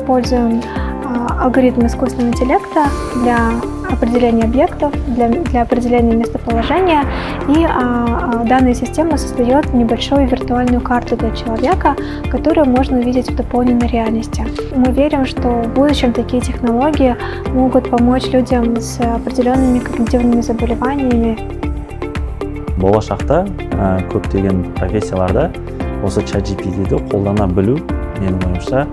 используем алгоритм искусственного интеллекта для определения объектов, для определения местоположения, и данная система создает небольшую виртуальную карту для человека, которую можно увидеть в дополненной реальности. Мы верим, что в будущем такие технологии могут помочь людям с определенными когнитивными заболеваниями. Болашақта көптеген профессияларда осы ChatGPT-ді қолдана білу, менің ойымша,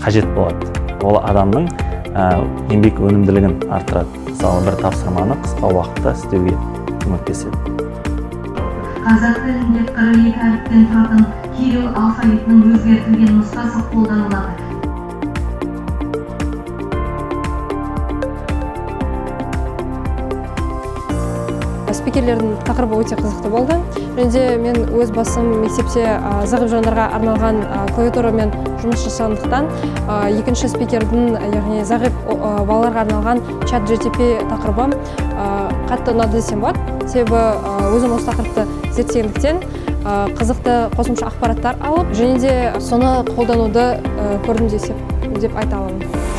қажет болады. Ол адамның еңбек өнімділігін арттырады. Мысалы, бір тапсырманы қысқа уақытта істеуге көмектеседі. Қазақ тілінде 42 әріптен тұратын кирилл алфавитінің өзгертілген нұсқасы қолданылады. Спикерлердің тақырыбы өте қызықты болды. Және мен өз басым мектепте зағип жандарға арналған клавиатурамен жұмыс жасағандықтан екінші спикердің, яғни зағип балаларға арналған ChatGPT тақырыбы қатты ұнады десем болады. Себебі өзім осы тақырыпты зерттегендіктен қызықты қосымша ақпараттар алып, және де соны қолдануды көрдім деп айта аламын.